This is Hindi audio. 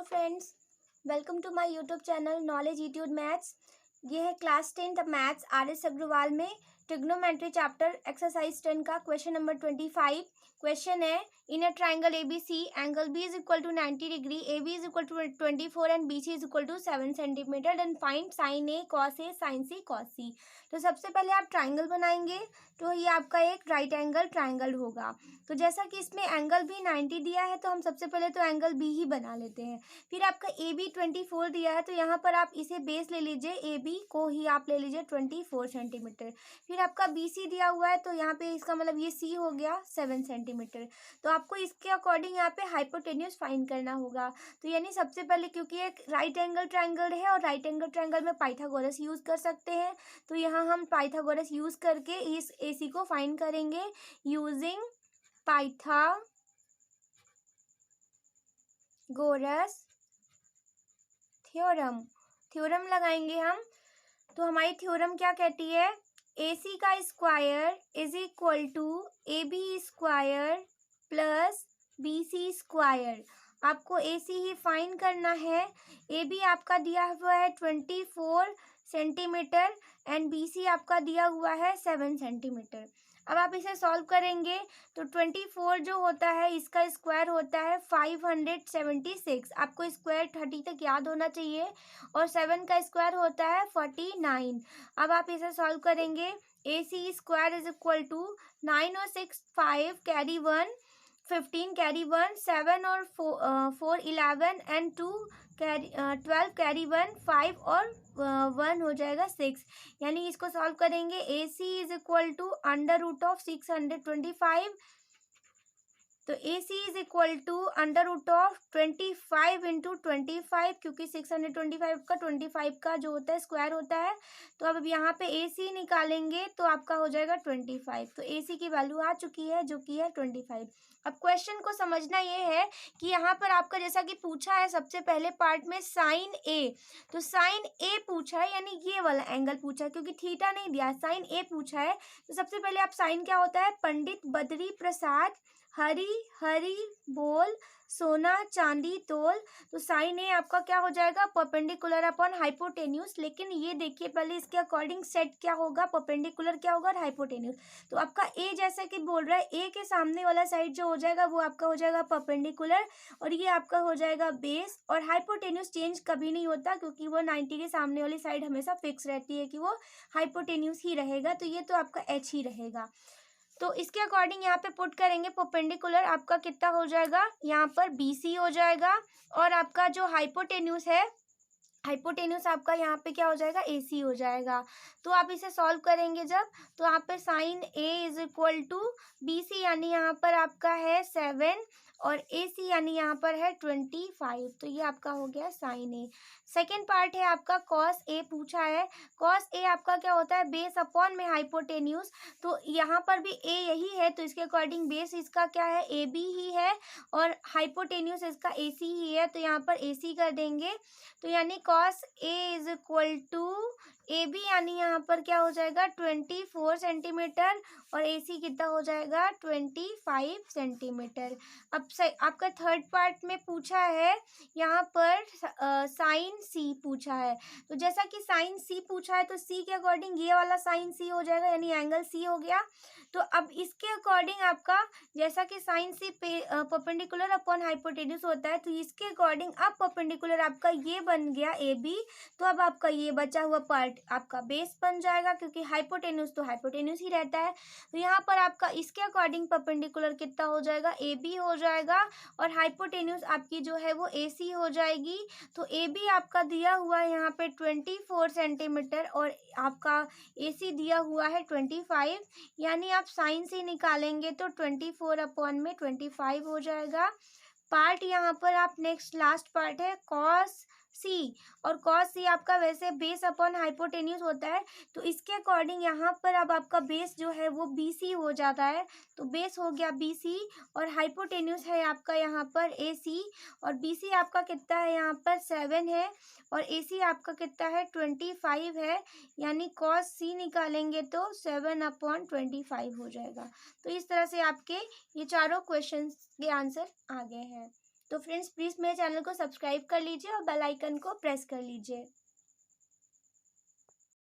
Friends, welcome to my YouTube channel knowledge YouTube maths. ये है क्लास 10 मैथ्स RS अग्रवाल में ट्रिग्नोमेट्री चैप्टर एक्सरसाइज 10 का क्वेश्चन नंबर 25। क्वेश्चन है in a triangle ABC angle B is equal to 90 degree, AB is equal to 24 and BC is equal to 7 centimetre and find sine A cos A sine C cos C। तो सबसे पहले आप ट्राइंगल बनाएंगे तो ये आपका एक राइट एंगल ट्राइंगल होगा। तो जैसा कि इसमें एंगल भी 90 दिया है तो हम सबसे पहले तो एंगल B ही बना लेते हैं। फिर आपका AB 24 दिया है तो यहाँ पर आप इसे बेस ले लीजिए, AB को ही आप ले लीजिए 24 सेंटीमीटर। फिर आपका BC दिया हुआ है तो यहाँ पे इसका मतलब ये C हो गया 7 सेंटीमीटर। तो आपको इसके अकॉर्डिंग यहाँ पे हाइपोटेन्यूज फाइंड करना होगा। तो यानी सबसे पहले क्योंकि एक राइट एंगल ट्राइंगल है और राइट एंगल ट्राइंगल में पाइथागोरस यूज कर सकते हैं, तो यहाँ हम पाइथागोरस यूज करके इस AC को फाइंड करेंगे यूजिंग पाइथागोरस थ्योरम लगाएंगे हम। तो हमारी थ्योरम क्या कहती है, AC का square is equal to AB square plus BC square. आपको AC ही फाइंड करना है। AB आपका दिया हुआ है 24 सेंटीमीटर एंड BC आपका दिया हुआ है 7 सेंटीमीटर। अब आप इसे सॉल्व करेंगे तो 24 जो होता है इसका स्क्वायर होता है 576। आपको स्क्वायर 30 तक याद होना चाहिए। और 7 का स्क्वायर होता है 49। अब आप इसे सॉल्व करेंगे, AC square is equal to 9 और 6 5 कैरी 1 15 कैरी 1 7 और 4 11 एंड 2 कैरी 12 कैरी 1 5 और 1 हो जाएगा 6। यानी इसको सॉल्व करेंगे AC is equal to under root of 625। तो AC is equal to under root of 25 into 25, क्योंकि 625 का 25 का जो होता है स्क्वायर होता है। तो अब यहाँ पे AC निकालेंगे तो आपका हो जाएगा 25। तो AC की वैल्यू आ चुकी है जो कि है 25। अब क्वेश्चन को समझना ये है कि यहाँ पर आपका जैसा कि पूछा है सबसे पहले पार्ट में साइन A, तो साइन A पूछा है यानी ये वाला एंगल पूछा है, क्योंकि थीटा नहीं दिया है, साइन A पूछा है। तो सबसे पहले आप साइन क्या होता है, पंडित बद्री प्रसाद हरी हरी बोल सोना चांदी तोल। तो साइन ए आपका क्या हो जाएगा, परपेंडिकुलर अपॉन हाइपोटेन्यूज। लेकिन ये देखिए पहले इसके अकॉर्डिंग सेट क्या होगा, परपेंडिकुलर क्या होगा और हाइपोटेन्यूज। तो आपका ए जैसा कि बोल रहा है ए के सामने वाला साइड जो हो जाएगा वो आपका हो जाएगा परपेंडिकुलर और ये आपका हो जाएगा बेस। और हाइपोटेन्यूज चेंज कभी नहीं होता क्योंकि वो 90 के सामने वाली साइड हमेशा फिक्स रहती है कि वो हाइपोटेन्यूज ही रहेगा। तो ये तो आपका एच ही रहेगा। तो इसके अकॉर्डिंग यहाँ पे पुट करेंगे परपेंडिकुलर, आपका कितना हो जाएगा, यहाँ पर BC हो जाएगा। और आपका जो हाइपोटेन्यूज है, हाइपोटेन्यूज आपका यहाँ पे क्या हो जाएगा, AC हो जाएगा। तो आप इसे सॉल्व करेंगे जब, तो यहाँ पे sine A is equal to BC यानी यहाँ पर आपका है 7 और AC यानी यहाँ पर है 25। तो ये आपका हो गया साइन A। सेकेंड पार्ट है आपका कॉस A पूछा है। कॉस A आपका क्या होता है, बेस अपॉन में हाइपोटेन्यूज। तो यहाँ पर भी A यही है तो इसके अकॉर्डिंग बेस इसका क्या है, AB ही है और हाइपोटेन्यूज इसका AC ही है। तो यहाँ पर AC कर देंगे। तो यानी cos A is equal to AB यानी यहाँ पर क्या हो जाएगा 24 सेंटीमीटर और AC कितना हो जाएगा 25 सेंटीमीटर। अब आपका थर्ड पार्ट में पूछा है यहाँ पर साइन C पूछा है। तो जैसा कि साइन C पूछा है तो C के अकॉर्डिंग ये वाला साइन C हो जाएगा यानी एंगल C हो गया। तो अब इसके अकॉर्डिंग आपका जैसा कि sine C perpendicular upon hypotenuse होता है तो इसके अकॉर्डिंग अब परपेंडिकुलर आपका ये बन गया AB। तो अब आपका ये बचा हुआ पार्ट आपका बेस बन जाएगा क्योंकि हाइपोटेन्यूज तो हाइपोटेन्यूज ही रहता है। तो यहाँ पर आपका इसके अकॉर्डिंग परपेंडिकुलर कितना हो जाएगा, AB हो जाएगा और हाइपोटेन्यूज आपकी जो है वो AC हो जाएगी। तो AB आपका दिया हुआ है यहाँ पे 24 सेंटीमीटर और आपका AC दिया हुआ है 25। यानी आप साइन से निकालेंगे तो 24 अपॉन में 25 हो जाएगा। पार्ट यहाँ पर आप नेक्स्ट लास्ट पार्ट है कॉस C और कॉस C आपका वैसे बेस अपॉन हाइपोटेन्यूज होता है। तो इसके अकॉर्डिंग यहाँ पर अब आपका बेस जो है वो BC हो जाता है। तो बेस हो गया BC और हाइपोटेन्यूज है आपका यहाँ पर AC और BC आपका कितना है यहाँ पर 7 है और AC आपका कितना है 25 है। यानी कॉस C निकालेंगे तो 7 अपॉन 25 हो जाएगा। तो इस तरह से आपके ये चारों क्वेश्चन के आंसर आ गए हैं। तो फ्रेंड्स प्लीज़ मेरे चैनल को सब्सक्राइब कर लीजिए और बेल आइकन को प्रेस कर लीजिए।